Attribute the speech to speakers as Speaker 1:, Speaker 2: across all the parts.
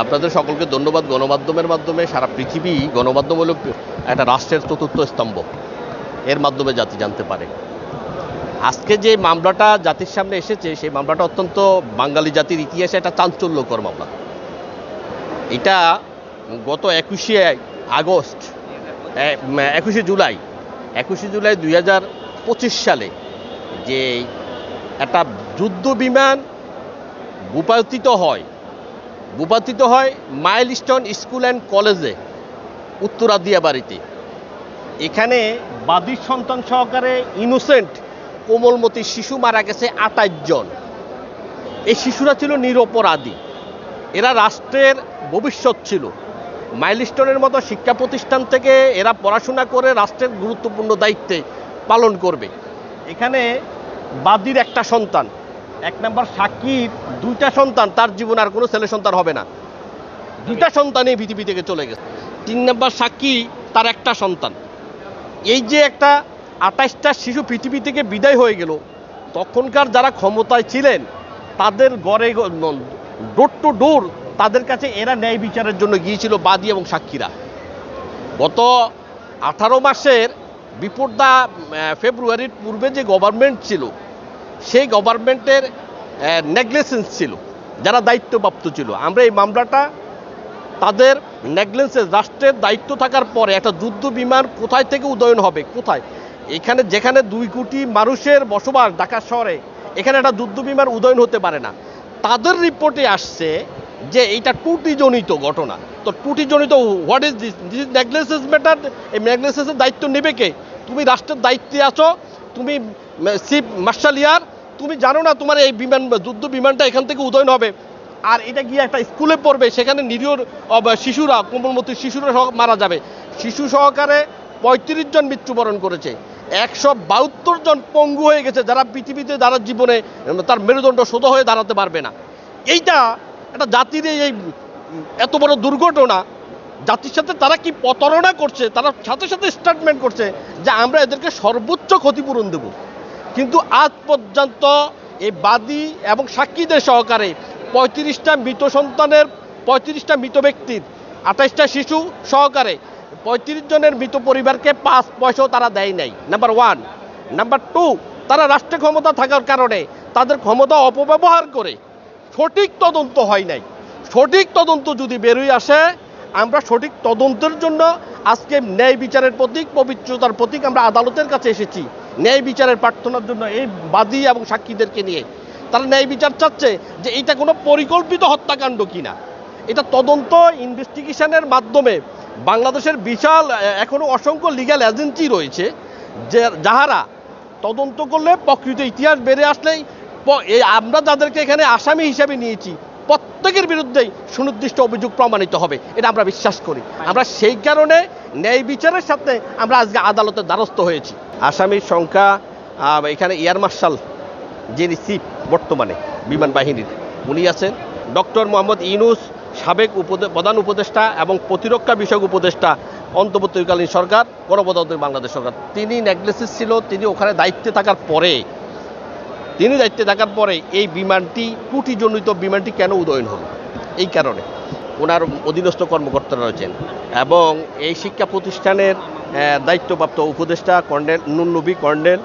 Speaker 1: আপনাদের সকলকে ধন্যবাদ। গণমাধ্যমের মাধ্যমে সারা পৃথিবী গণমাধ্যম হলো একটা রাষ্ট্রের চতুর্থ স্তম্ভ, এর মাধ্যমে জাতি জানতে পারে। আজকে যে মামলাটা জাতির সামনে এসেছে সেই মামলাটা অত্যন্ত বাঙালি জাতির ইতিহাসে একটা চাঞ্চল্যকর মামলা। এটা গত 21শে আগস্ট 21শে জুলাই 2025 সালে যে একটা যুদ্ধ বিমান ভূপাতিত হয় মাইলস্টোন স্কুল অ্যান্ড কলেজে উত্তরা দিয়াবাড়িতে। এখানে বাদীর সন্তান সহকারে ইনোসেন্ট কোমলমতি শিশু মারা গেছে 28 জন। এই শিশুরা ছিল নিরপরাধী, এরা রাষ্ট্রের ভবিষ্যৎ ছিল। মাইলস্টোনের মতো শিক্ষা প্রতিষ্ঠান থেকে এরা পড়াশোনা করে রাষ্ট্রের গুরুত্বপূর্ণ দায়িত্বে পালন করবে। এখানে বাদীর একটা সন্তান, 1 নম্বর সাক্ষীর 2টা সন্তান, তার জীবনে আর কোনো ছেলে সন্তান হবে না, 2টা সন্তানই পৃথিবী থেকে চলে গেছে। 3 নম্বর সাক্ষী, তার একটা সন্তান। এই যে একটা 28টা শিশু পৃথিবী থেকে বিদায় হয়ে গেল, তখনকার যারা ক্ষমতায় ছিলেন তাদের গড়ে ডোর টু ডোর তাদের কাছে এরা ন্যায় বিচারের জন্য গিয়েছিল, বাদী এবং সাক্ষীরা। গত 18 মাসের বিফোর দ্য ফেব্রুয়ারির পূর্বে যে গভর্নমেন্ট ছিল সেই গভর্নমেন্টের নেগলিজেন্স ছিল, যারা দায়িত্বপ্রাপ্ত ছিল। আমরা এই মামলাটা তাদের নেগলিজেন্স, রাষ্ট্রের দায়িত্ব থাকার পরে একটা যুদ্ধ বিমান কোথায় থেকে উদয়ন হবে, কোথায়, এখানে যেখানে 2 কোটি মানুষের বসবাস ঢাকা শহরে, এখানে একটা যুদ্ধ বিমান উদয়ন হতে পারে না। তাদের রিপোর্টে আসছে যে এইটা ত্রুটিজনিত ঘটনা। তো ত্রুটিজনিত what is this negligence matter. এই নেগলিজেন্সের দায়িত্ব নেবে কে? তুমি রাষ্ট্রের দায়িত্বে আছো, তুমি চিফ মার্শাল ইয়ার, তুমি জানো না তোমার এই বিমান যুদ্ধ বিমানটা এখান থেকে উদয়ন হবে, আর এটা গিয়ে একটা স্কুলে পড়বে, সেখানে নিরীহ শিশুরা, কোমলমতি শিশুরা মারা যাবে। শিশু সহকারে 35 জন মৃত্যুবরণ করেছে, 172 জন পঙ্গু হয়ে গেছে, যারা পৃথিবীতে যারা জীবনে তার মেরুদণ্ড সোজা হয়ে দাঁড়াতে পারবে না। এইটা একটা জাতির এই এত বড় দুর্ঘটনা, জাতির সাথে তারা কি প্রতারণা করছে, তারা সাথে সাথে স্টেটমেন্ট করছে যে আমরা এদেরকে সর্বোচ্চ ক্ষতিপূরণ দেব। কিন্তু আজ পর্যন্ত এই বাদী এবং সাক্ষীদের সহকারে 35টা মৃত সন্তানের, 35টা মৃত ব্যক্তির, 28টা শিশু সহকারে 35 জনের মৃত পরিবারকে 5 পয়সাও তারা দেয় নাই, নাম্বার 1। নাম্বার 2, তারা রাষ্ট্রে ক্ষমতা থাকার কারণে তাদের ক্ষমতা অপব্যবহার করে সঠিক তদন্ত হয় নাই। সঠিক তদন্ত যদি বেরোয় আসে, আমরা সঠিক তদন্তের জন্য আজকে ন্যায় বিচারের প্রতীক, পবিত্রতার প্রতীক আমরা আদালতের কাছে এসেছি ন্যায় বিচারের প্রার্থনার জন্য। এই বাদী এবং সাক্ষীদেরকে নিয়ে তারা ন্যায় বিচার চাচ্ছে যে এটা কোনো পরিকল্পিত হত্যাকাণ্ড কিনা। এটা তদন্ত ইনভেস্টিগেশনের মাধ্যমে বাংলাদেশের বিশাল এখনও অসংখ্য লিগ্যাল এজেন্সি রয়েছে, যে যাহারা তদন্ত করলে প্রকৃত ইতিহাস বেড়ে আসলেই আমরা যাদেরকে এখানে আসামি হিসাবে নিয়েছি প্রত্যেকের বিরুদ্ধেই সুনির্দিষ্ট অভিযোগ প্রমাণিত হবে, এটা আমরা বিশ্বাস করি। আমরা সেই কারণে ন্যায় বিচারের সাথে আমরা আজকে আদালতের দ্বারস্থ হয়েছি। আসামির সংখ্যা এখানে এয়ার মার্শাল যিনি চিফ বর্তমানে বিমান বাহিনীর, উনি আছেন। ডক্টর মোহাম্মদ ইউনূস, সাবেক প্রধান উপদেষ্টা এবং প্রতিরক্ষা বিষয়ক উপদেষ্টা অন্তর্বর্তীকালীন সরকার, গণপ্রজাতন্ত্রী বাংলাদেশ সরকার। তিনি নেগলিজেন্স ছিল, তিনি ওখানে দায়িত্বে থাকার পরে এই বিমানটি, ত্রুটিজনিত বিমানটি কেন উদয়ন হলো, এই কারণে ওনার অধীনস্থ কর্মকর্তারা রয়েছেন এবং এই শিক্ষা প্রতিষ্ঠানের দায়িত্বপ্রাপ্ত উপদেষ্টা কর্নেল নুরনবী কর্নেল,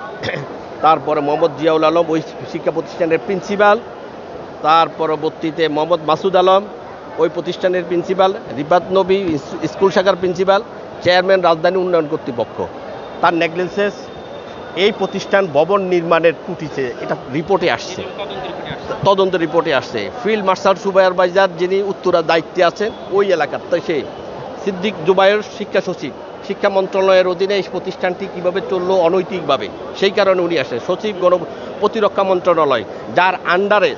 Speaker 1: তারপরে মোহাম্মদ জিয়াউল আলম ওই শিক্ষা প্রতিষ্ঠানের প্রিন্সিপাল, তার পরবর্তীতে মোহাম্মদ মাসুদ আলম ওই প্রতিষ্ঠানের প্রিন্সিপাল, রিফাত নবী স্কুল শাখার প্রিন্সিপাল, চেয়ারম্যান রাজধানী উন্নয়ন কর্তৃপক্ষ, তার নেগলিজেন্স এই প্রতিষ্ঠান ভবন নির্মাণের ত্রুটিছে, এটা রিপোর্টে আসছে, তদন্ত রিপোর্টে আসছে। ফিল্ড মার্শাল সুপারভাইজার যিনি উত্তরার দায়িত্বে আছেন ওই এলাকার, তো সে সিদ্দিক জুবায়ের শিক্ষা সচিব, শিক্ষা মন্ত্রণালয়ের অধীনে এই প্রতিষ্ঠানটি কীভাবে চললো অনৈতিকভাবে, সেই কারণে উনি আসেন। সচিব প্রতিরক্ষা মন্ত্রণালয়, যার আন্ডারে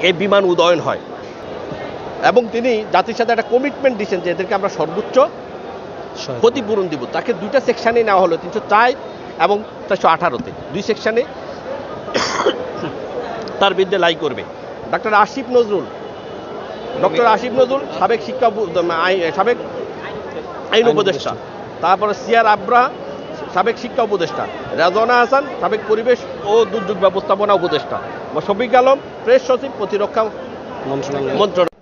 Speaker 1: এই বিমান উদয়ন হয়, এবং তিনি জাতির সাথে একটা কমিটমেন্ট দিচ্ছেন যে এদেরকে আমরা সর্বোচ্চ ক্ষতিপূরণ দিব। তাকে 2টা সেকশানে নেওয়া হলো, 304 এবং 418-তে 2 সেকশানে তার বিরুদ্ধে লাই করবে। ডক্টর আসিফ নজরুল, সাবেক আইন উপদেষ্টা, তারপরে সিআর আব্রাহা, সাবেক শিক্ষা উপদেষ্টা, রাজওয়ানা হাসান, সাবেক পরিবেশ ও দুর্যোগ ব্যবস্থাপনা উপদেষ্টা, শফিক আলম, প্রেস সচিব, প্রতিরক্ষা মন্ত্রণালয়।